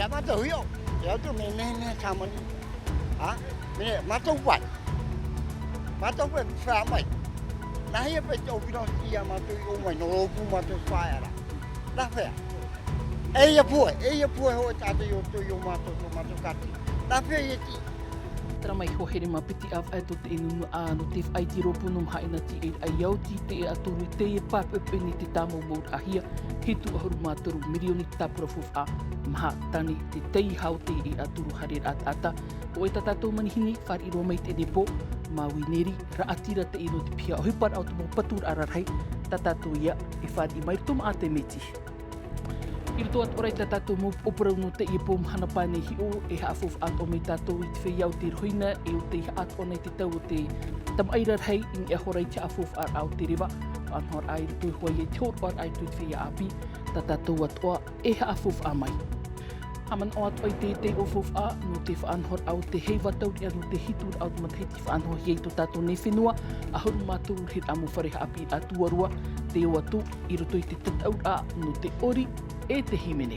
ya mata huyo ya tu menene sama ni mene mata ubat fa mai na ia pe o pino ia mata o mai no pu mata fa era la fe e ia pu ho tata yo to yo mata kati la fe ia ti Tara mai ho here mapiti av ato te inu no te whai ti ropu num haina ti e ai au ti te aturu te e papepe ni te tamo mout ahia hitu ahuru mātoru mirioni tapura fufa maha tani te tei hau te e aturu harir ata o e tatatou manihini whari iro mai te depo maui neri ra atira te ino te pia o hipar au te mo patur ararai tatatou ia e whari mai tum a te meti. I roto at orai tātou mō operau no te iepom hana pāne hi o e haafof at o me tātou i te whai au te roina e o te at o nei te tau o te tamairar hei in e horai te afof ar au te rewa anhor ai roto i hoi e te hor ar ai tu te whai api tātou at oa e haafof a mai. Haman o at oi te ofof a no te whaanhor au te hei watau ea no te hitur au te matahiti whaanhor hiei to tātou ne whenua a horu mātoru hit amu whare api a tuarua te o atu i roto i te tatau a no te ori e te himene.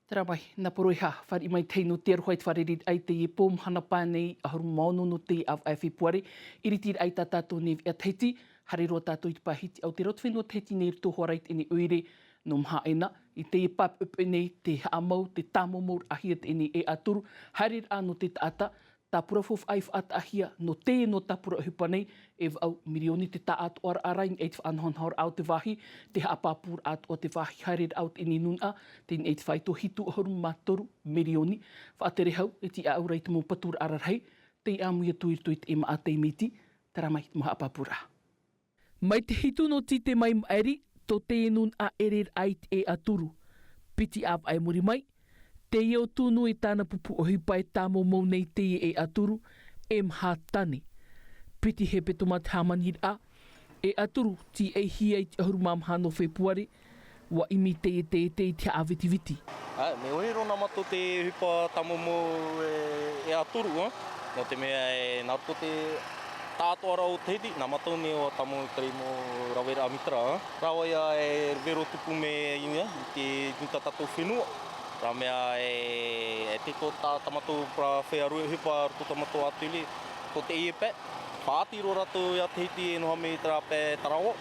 Tara mai, nā poroiha, whari mai teino te aruhai te wharerid ai te e pōm hana pānei a horu maono no te av ai fepuare, iritir ai tā tātou nevi a teiti, hare roa tātou i te pāhiti au te rotwhenua teiti nei rito hoareit ene uire no mhaena, i te e pap nei te haamau, te tāmomor ahia te ene e aturu, harir a no te taata, tāpura fof aif at ahia no te no tāpura hupanei e au mirioni te taat oar arain e te whanhonhor au te wahi, te haapapur at o te wahi harir au te ninuna, te e te whaito hitu horu matoru mirioni, whaatere hau e ti aurei te mō patur ararhei, te amuia tuirtuit e maa te miti, tara mai te maha apapura. Mai te hitu no ti te mai maeri, to te nun a erer ai e aturu, piti av ai muri mai, te iau tūnu e tāna pupu o hipai tāmo mou nei te e aturu, e mha tane. Piti he peto mat hamanir a, e aturu ti e hi ai te ahuru mamha no fepuare, wa imi te te awiti viti. Me oi rona mato te hipa tāmo mou e aturu, no te mea e naruto te tātoa rau te hiti, nā mato me o tāmo kari mo rawera amitra. Rawa ia e vero tupu me inga, i te nuta tātou whenua. Rā mea e teko tā tamatou pra whearu e hipa roto tamatou atuli, ko te iepe. Whaatiro rato ia te hiti e noha me tra pē tarawa,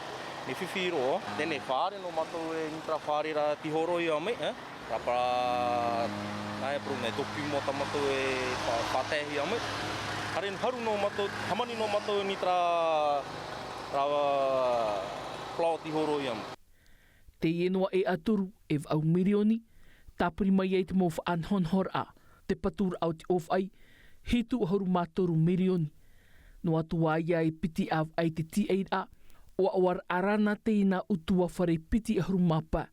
me whiwhiro. Tēnei whaare no matou e nitra whaare ra tihoro ia mai. Rā para nai pru nei topi mo tamatou e whātehi ia mai. Haren haru no matou, hamani no matou e nitra plau tihoro ia mai. Te ienoa e aturu e vau mirioni, tāpuri mai ei te mō whaanhonhor a, te patur au te of ai, hitu ahoru mātoru mirioni. No atu ai ai piti av ai te ti eid a, o awar arana te ina utua whare piti ahoru mapa,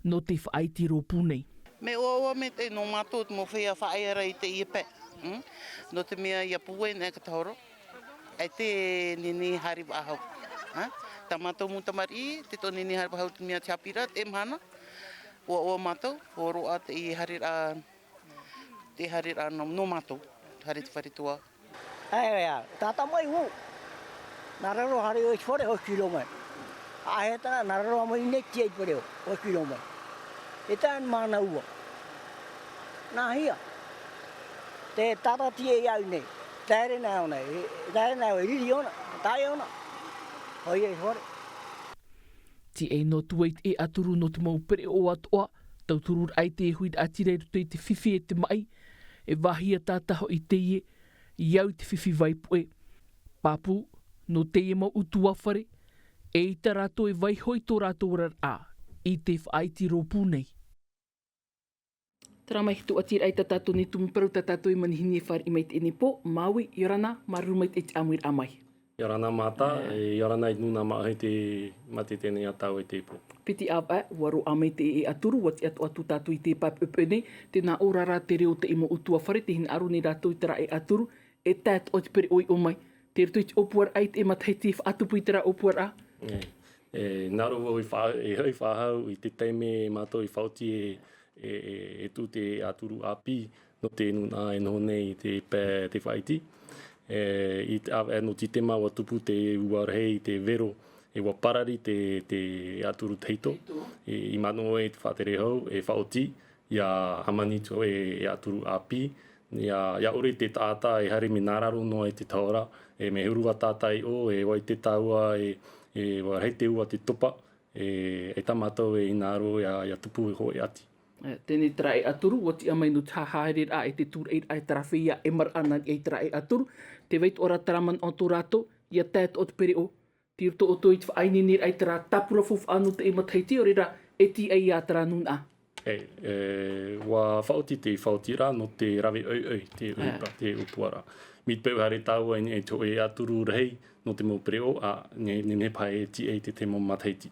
no te whaiti ropu nei. Me oa me te no mātou te mō whea whaeara i te iepe. No te mea ia puwe nea katahoro, ai te nini hari wahau. Ta mātou mutamari, te to nini hari wahau te mea te hapira, te mhana. O mātou, o roa te i harir a no mātou, harit wharitua. Ai tata mai hu nararo hari o chore o kilo mai a heta nararo mai ne ki pare o kilo mai eta mana u na hia te tata ti e ai ne tare na ri ona tai ona oi e hore Ti e no tuait e aturu no te mau pere o atoa, tau turur ai te huid atire ruto i te whiwhi e te mai, e wahia tātaho i te ie, iau te whiwhi vaipue. Papu, no te e mau utu wawhare, e i ta rato e vaihoi tō rato rar a, i te whaiti ropu nei. Tara mai hitu atir ai tatato ni tumuparu tatato i manihini e whare i mai te ene po, Maui, Yorana, maru mai te amir amai. Yorana mata, Yorana i nuna maa te mati tēnei atau i te ipo. Piti awa, waro amai te e aturu, wati atu tātou i te papupene, tēnā orara te reo te imo utua whare, te hina aru ni rātou i tera e aturu, e tāt o te pere oi o mai. Te rito i te opuar ai te e matahiti atupu i tera opuar a? Naru i whahau i te teime mātou i whauti e tu te aturu api, no te nuna e noho nei te pē te whaiti. I te awe no titema wa tupu te uarhei, te vero, e wa parari te aturu teito. I mano e te whatere hau, e whaoti, ia hamanito e aturu api. Ia ore te tāta e hari me nāraro no e te taora, e me hurua tātai o, e wai te taua, e wa hei te ua te topa, e tamatou e inaro ia tupu e hoi ati. Tēnei tera e aturu, o ti amai no tā haere a e te tūr e ai tarawhia e mar ana e tera e aturu. Te weit ora taraman o tō rato, ia tēt o te pere o. Ti roto o tō i te whaaini ai tera tapura fufu anu te e mataiti, o reira e ti ai a tera nun a. Wa whaoti te whaoti rā no te rawe oi, te uipa, te upuara. Mi te peu hare tau e tō e aturu rei no te mo pere o, ne pai e ti e te mo mataiti.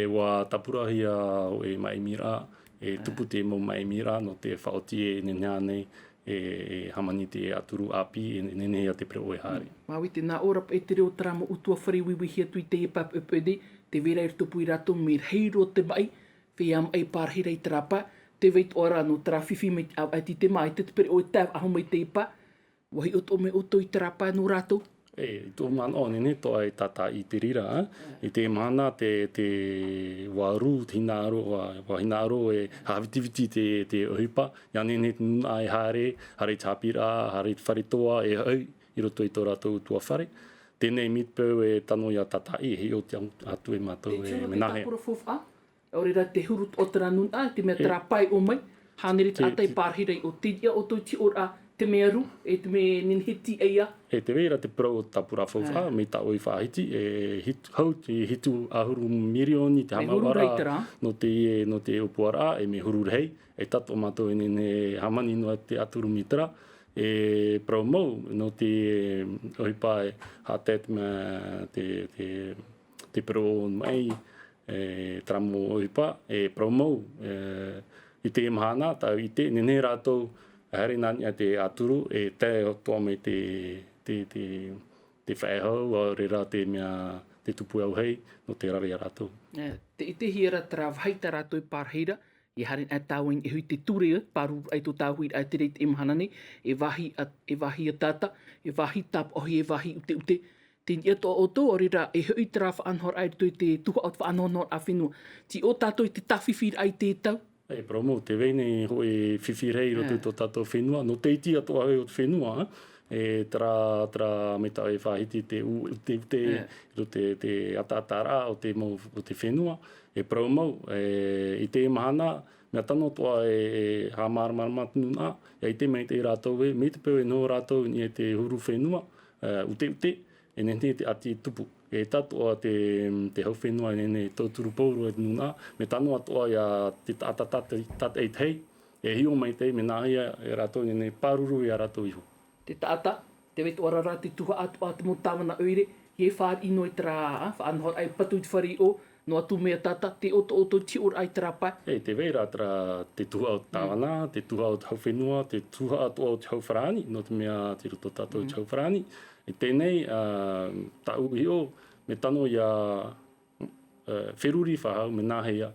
Wa tapurahia o e mai mira, e tupu te mo mai mira no te whaoti e nenea nei e hamani te aturu api e nenea te preo e haere. Maui te nā ora e te reo tarama utua whare wiwihi atu i te e pap epede, te vera i tupu i rato me heiro te mai, whi am ei pārhira i trapa, te weit ora no tra whiwhi me ai ti te mai, te preo e tāw aho mai te ipa, wahi oto me oto i trapa no rato. Tō man o nene tō ai tata i te rira, i te mana te waru, te hinaro, wa hinaro e hawitiviti te ohipa, ia nene nuna ai hare tāpira, hare wharetoa e au, i roto i tō rātou tua whare. Tēnei mitpau e tano ia tata i, hei o te atu e mātou e menahe. Te tūra te tapura o reira te hurut o tera nuna, te mea tera pai o mai, hānere te atai pārhirei o te ia o tō ti ora, te mea ru, e te mea ninhiti eia. Te vera te pro o tapura whauwha, me ta oi whahiti, hau te hitu ahuru mirioni te hamawara no te upuara, e me huru rei, e tato mātou e nene hamani no te aturu mitara, e pro mau no te ohipa e hatet me te pro mai, tramo ohipa, e pro mau, i te mahana, tau i te nene rātou, haere nani a te aturu e te toa me te whaehau o reira te mea te tupu au hei no te rawe a rātou. Te ite hiera tera whaita rātou i pārheira, i haren a tāwain e hui te ture e, paru ai tō tāhui ai te reit e mahanane, e wahi a tata, e wahi tap ohi, e wahi ute. Te ia tō o tō, o reira e hui tera whaanhor ai tō i te tuha o te whaanhor a whenua. Ti o tātou i te tawhiwhir ai te tau? Promo, te veine hoi whiwhirei roto tō tātou whenua. No te iti atoa hoi o te whenua, tra me tau e whahiti te te atatara o te whenua. Promo, i te mahana, mea tano toa e hamarmarmat nuna, i te mei te rātou e, me te peu e no rātou ni e te huru whenua, ute, e nene te ati tupu. E tatoa te hau whenua e nene tauturu pauru e nuna, me tano atoa ia te tata e tei, e hio mai tei, me nāhia e rātou nene paruru e a rātou iho. Te tata, te weit ora rā te tuha atu atu mo tāwana oire, i e whaar ino i tera, whaanhor ai patu i te whari o, no atu mea tata, te oto ti ora ai tera pai. Te veira tera te tuha o tāwana, te tuha o te hau whenua, te tuha atu o te hau wharani, no te mea te roto tātou te hau wharani. E tēnei, ta uhi o, me tano ia wheruri whahau, me nāhea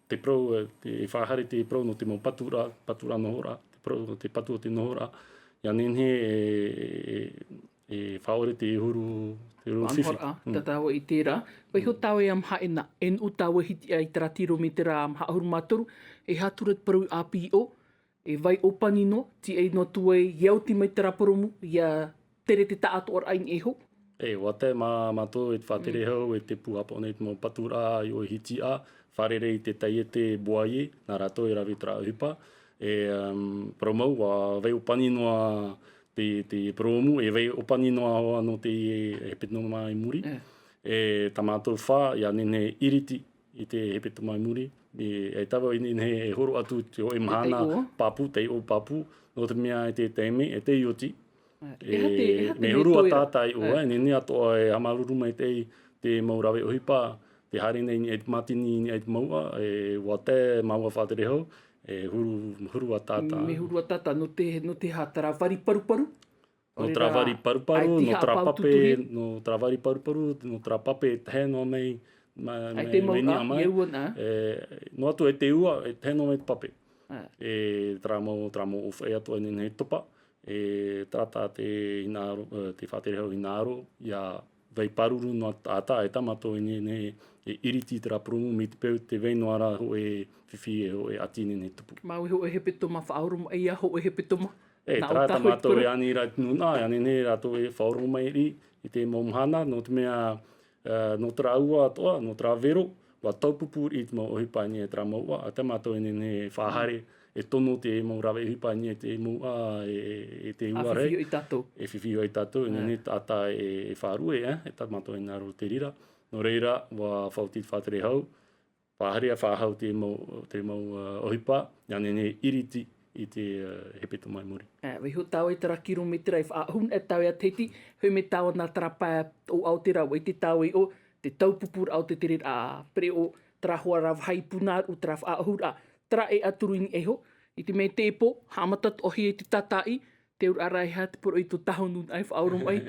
te pro, e whahare te pro no te mo patura nohora, te patu o te nohora, ia nenhe e whaore te huru whiwhi. Tatawa i tērā. Pai ho tawe am haena, en u tawe hiti ai tera tiro me tera am haahuru mātoru, e hātura te paru api o, e vai opani no, ti ei no tuai iau ti mai tera paromu, ia tere te taato or ain eho. Wate mātou e te whatere hau, e te puhapa o nei te mo patura i o hiti a, wharere i te tai e te boaie, nā rātou e rawe tra uhipa. Promau, wei opani noa te promu, e wei opani noa hoa no te hepeto mai muri. Tā mātou wha, ia nene iriti i te hepeto mai muri. E tawa i nene e horo atu te o e mahana papu, te o papu, no te mea e te teime, e te ioti. Me huru a tātai o, nene atoa e amaruru mai te maurawe ohipa, te haere nei ni e te matini ni e te maua, wa te maua whātere hau, huru a tāta. Me huru a tāta, no te hātara wari paruparu? No travari paruparu, no travari paruparu, no trapape te heno mei, ai te maua, iau ana? No atu e te ua, e te heno mei te pape. Tramo uwhai atu ane nei topa, e tata te whaterehau hinaro, ia vei paruru no ata e tamato ne e iriti tera promu me te peu te veino ara ho e whiwhi e ho e atine ne tupu. Mau ho e he petoma whaorum e ia ho e he petoma. E tera tamato e ani rai tuna, e ani ne rato e whaorum mai ri, i te maumhana, no te mea no tera ua atoa, no tera vero, wa taupupu i te mau ohipani e tera maua, a tamato e ne whahare, e tono te mau rawe ohipani e te maua e te ua rei. A whiwhio i tātou. E whiwhio i tātou, ne tata e wharue, e tamato e naro te rira. No reira, wa whautit whaterehau, whaharia whahau te mau ohipa, ia ne iriti i te hepeto mai muri. Wei ho tau e tera kilometra i whaahun e tau e a teiti, hui me tau ana trapa o Aotearoa, i te tau i o te taupupur au te tere a pre o tera hoa rav haipunar u tera whaahur a tera e aturuini eho, i te me tepo, hamatat ohi e te tatai, te ur arai ha te poro i to tahonun ai whaorum ai.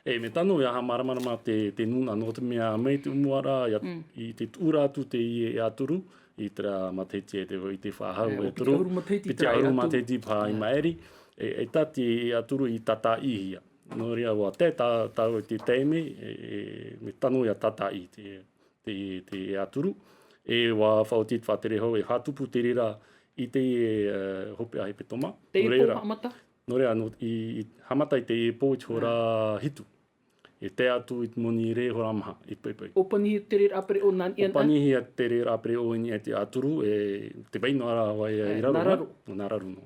E me tano ia ha maramarama te nuna, no te mea mei te umuara, i te tura atu te i e aturu, i tera mateti e te whahau e turu, piti auru mateti pā i maeri, e tati e aturu i tata ihia. No ria wa te tau e te teime, me tano ia tata i te aturu, e wa whautit whaterehau e hatupu te rira i te hope ahi petoma. Te e pō hamata? No rea, i hamata i te e pō i hora hitu. E te atu i te moni re hora maha, i pui. O panihi te re apere o nan ian? O panihi te re apere o ini e te aturu, e te veino ara wai i raru. Nararu. Nararu no.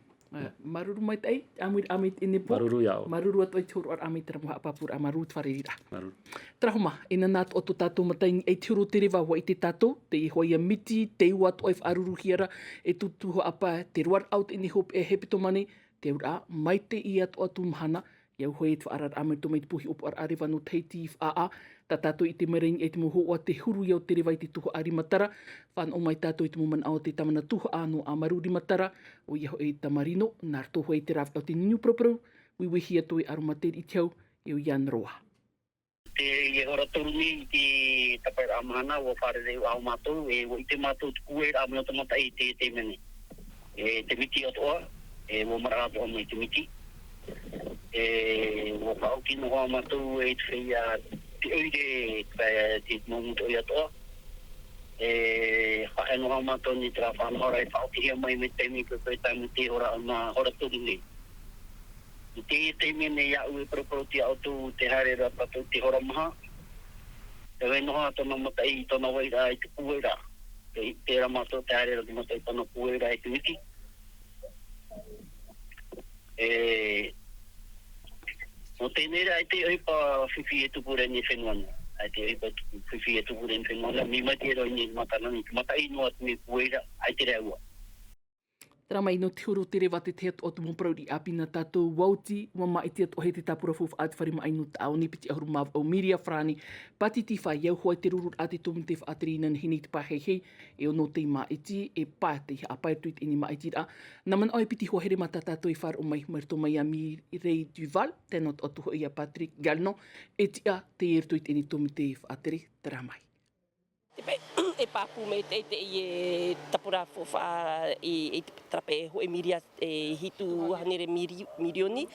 Maruru mai tei, amit ine pō. Maruru iao. Maruru atu ai tūru ar amit tera maha apapura, a maruru te wharerira. Maruru. Trahoma, ina nāt o to tātou mataini e tūru te rewa hua i te tātou, te i hoi a miti, te iwa atu ai whaaruru hiara, e tutuho apa te ruar out ini hope e hepitomane, te ura mai te i atu mahana, iau hoi e te whaarar amitu mai te puhi opo ar arewa no teiti i whaa, ta tātou i te merengi e te muho o te huru iau te rewa i te tuho ari matara, whan o mai tātou i te muman au te tamana tuho anu a maruri matara, o iau e tamarino, nār toho e te raw au te ninu properu, wiwihi atu e aromateri i tiau, iau Ian Roa. Te i ora turuni i te tapaira amahana o wharere au mātou, e o i te mātou te kue ra amino tamata i te mene. E te miti atoa, e o mara atoa mai te miti. E o whaoki no hoa mātou e te whia te oire te mamuto i atoa. E whae no hoa mātou ni te whanahora e whaoki hea mai me te mi pepe taimu te ora hora turuni. Te mene iau e proproti auto te haere rapato te hora maha. E wei noha tona mata i tona waira i te kuera. Te ramato te haere rapato i tona kuera i te wiki. No tēnei ai te oipa whiwhi e tupure ni whenuana. Ai te oipa whiwhi e tupure ni whenuana. Mi mati e roi ni matanani. Mata i noa te me kuera ai te reua. Tera mai no te huru te rewa te teat o te moprauri apina tātou wauti, wa mai te ato he te tapura fufu ati wharima ainu taoni piti ahuru mav au miria frani, pati ti whai iau hoi te rurur ati tomu te whaaterinan hini te pāhei e o no te ima iti, e pā te a paituit ini ma iti ra. Naman oi piti hoa here mata tātou i whar o mai marto mai a mi rei Duval, tenot o tuho ia Patrick Galno, e ti a te ertuit ini tomu te whaateri, tera mai. E papu me te i e tapura fofa e te trape ho e miria e hitu hanere mirioni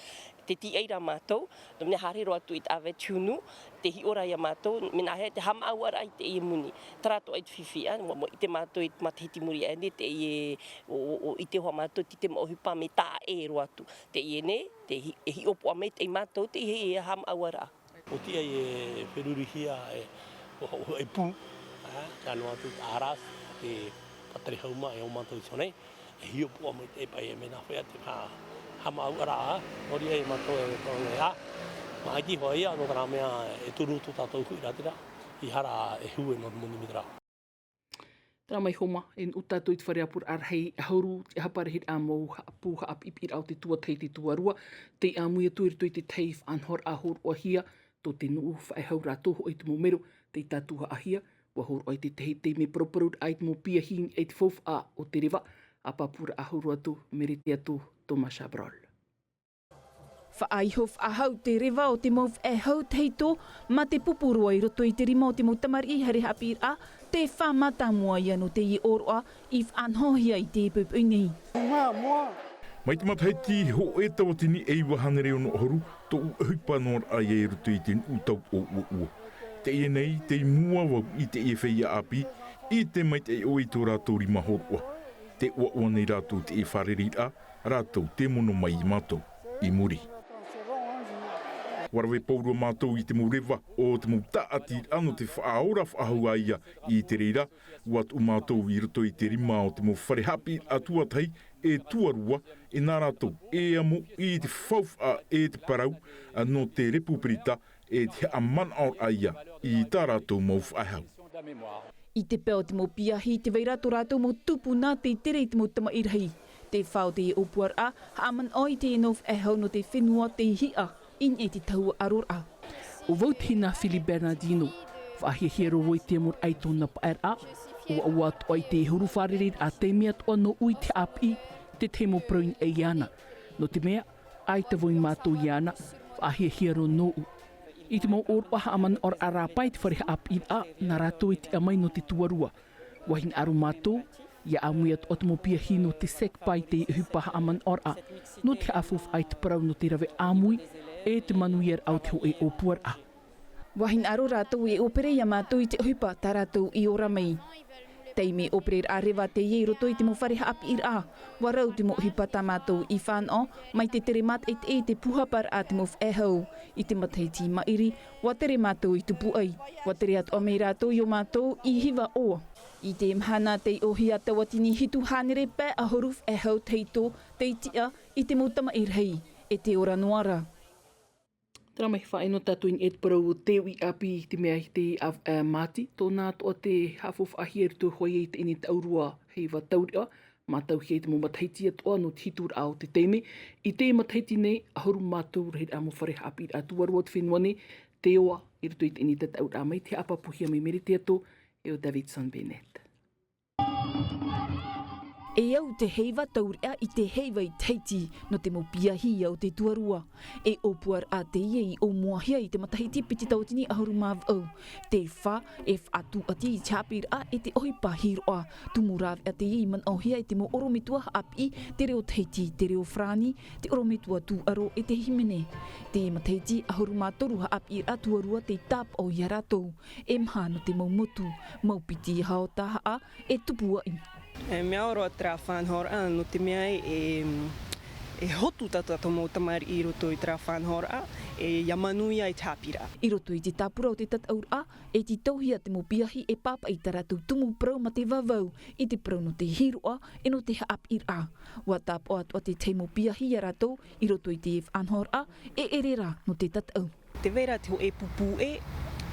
te ti eira mātou, no mene harero atu i te awe tūnu, te hi ora ia mātou, mena hea te hama awara i te i muni. Tarato ai te whiwhia, i te mātou i te matahiti muri ane, te i te hoa mātou, te mo hupa me tā e ro atu. Te i ene, te hi opo ame te i mātou, te hi hama awara. O tia e perurihia e pū, Kano atu aras te patari hauma e o mātou sonei, e hio pua mai te pai e mena whea te hama au ara, nori e mātou e tōne a. Ma aiki hoa ia, no kana mea e turu tu tātou hui ratira, i hara e hu e no muni mitra. Tera mai homa, en utato i te whare apur arhei hauru, te haparehit a mou pūha apipir au te tua tei te tuarua, te amuia tuiritu i te teif anhor ahor o hia, tō te nuu whae haura toho i te momero, te tatuha ahia, wahor oi te tehi me properut ai te mo pia hing e te fof a o te rewa, a papura ahuru atu, mere te atu, Thomas Abrol. Whaaihof a hau te rewa o te mauv e hau teito, ma te pupurua i roto i te rima o te mautamari i hare hapir a, te whamata mua ia no te i oroa, i whanhohia i te pupungi. Mai te mataiti ho e tawatini e wahane reo no horu, to uhipa nor a e rutu i tin utau o ua. Te e nei, te mua wau i te e whaia api, i te mai te o i tō rātou ri mahorua. Te ua nei rātou te e wharerira, rātou te mono mai i mātou, i muri. Warawe paurua mātou i te maurewa o te mautaati ano te whaaora whaahua ia i te reira, wat o mātou i roto i te rima o te mau wharehapi atuatai e tuarua e nā rātou e amo i te whauwha e te parau no te repupirita e te amana o aia i tā rātou mau whaahau. I te peo te mau piahi, te veirato rātou mau tupu nā te tere i te mau tama irahi. Te whao te e opuara, haaman oi te e nof e hau no te whenua te hia. In e te taua arora. O Vautina Fili Bernardino, whaahihero woi te mor aito na paera, o awat oi te huru wharerir a te mea toa no ui te api, te temo proin e iana. No te mea, ai te voi mātou iana, whaahihero no u. I te mau orwaha aman or a rāpai te whareha api a, nā rātou i te amai no te tuarua. Wahin aru mātou, ia amuiat o te mopia hi no te sekpai te hupaha aman or a, no te afuf ai te parau no te rawe amui, e te manuier au te ho e opuar a. Wahin aro rātou e opere ia mātou i te hupa tā rātou i ora mei. Teime opere a rewa te ie roto i te mo whareha api ir a. Warau te mo hipa tā mātou i whānau, mai te tere mat e te puhapar a te mo whehau. I te mataiti mairi, watere mātou i tupu ai. Watere at o mei rātou i o mātou i hiwa oa. I te mhana te ohi a tawatini hitu hānere pē a horuf e hau teito, te itia i te mutama irhei, e te ora noara. Tera mai whaeno tatuin e te parau o te ui api te mea i te māti, tōnā toa te hafof ahi e rutu hoi e te ini te aurua hei wa tauria, mātau hei te mo mataiti atoa no te hitur ao te teime. I te mataiti nei, ahoru mātou rei amo whareha api a tuarua te whenua te oa i rutu i te ini te aura mai te apapuhia mai meriti ato, e o Davidson Bennett. E au te heiva taurea i te heiva i teiti no te mopiahi au te tuarua. E opuar a te iei o muahia i te matahiti piti tautini ahoru mav au. Te wha e whatu ati i chapir a e te ohi pahiroa. Tumurav a te iei man ohia i te mo oromitua api te reo teiti, te reo frani, te oromitua tu aro e te himene. Te matahiti ahoru mātoru ha api a tuarua te tap o iaratou. E mha no te maumotu, maupiti hao taha a e tupua i. E mea oroa tera whanhora no te mea e hotu tata tomo tamari i roto i tera whanhora e yamanuia i tāpira. I roto i te tāpura o te tataura e te tauhia te mopiahi e papa i taratou tumu prau ma te vavau i te prau no te hiroa e no te haap ir a. Wa tāpo atua te te mopiahi a ratou i roto i te whanhora e erera no te tatau. Te vera te ho e pupu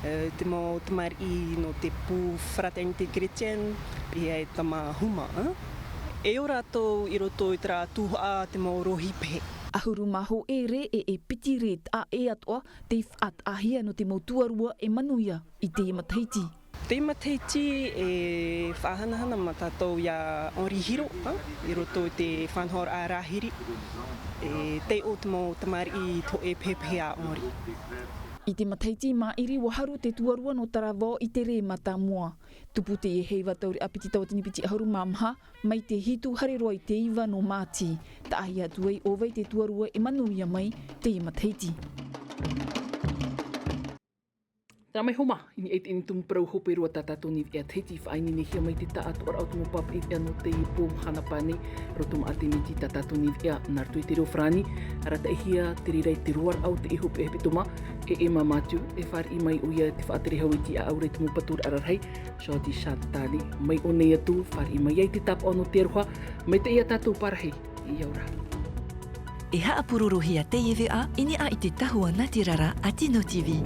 te mo tamari i no te pu fraternity Chrétien i e tama huma. E o rātou i roto i tera tuha te mo rohi pehe. Ahuru maho e re e piti re a e atoa te whaat ahia no te motuarua e manuia i te matahiti. Te matahiti e whahanahana ma tātou ia Orihiro i roto i te whanhora a Rahiri. E te o te mo tamari i to e pepehe a ori. I te mataiti mairi waharu te tuarua no tarawao i te re mata mua. Tupu te e heiva tauri apiti tautini piti aharu mamha, mai te hitu hareroa i te iwa no māti. Ta ahi atuai ovai te tuarua e manuia mai te mataiti. Tera mai homa, ini eit ini tumu parau hope rua tātātou ni ea teiti whaini ni hia mai te taat ora au tumu papi ea no te i pōm hana pane, rotum a te miti tātātou ni ea nartu i te reo frani, arata e hia te rirai te ruar au te ihope e hepitoma, e ema mātu, e whari i mai o ia te whaatere hau i ti a aurei tumu patur ararhei, Shadi Shantani, mai o nei atu, whari i mai ei te tapa ono te aruha, mai te ia tātou parahei, i aura. E haapururu hia te iwi a, ini a i te tahua Natirara a Tino TV.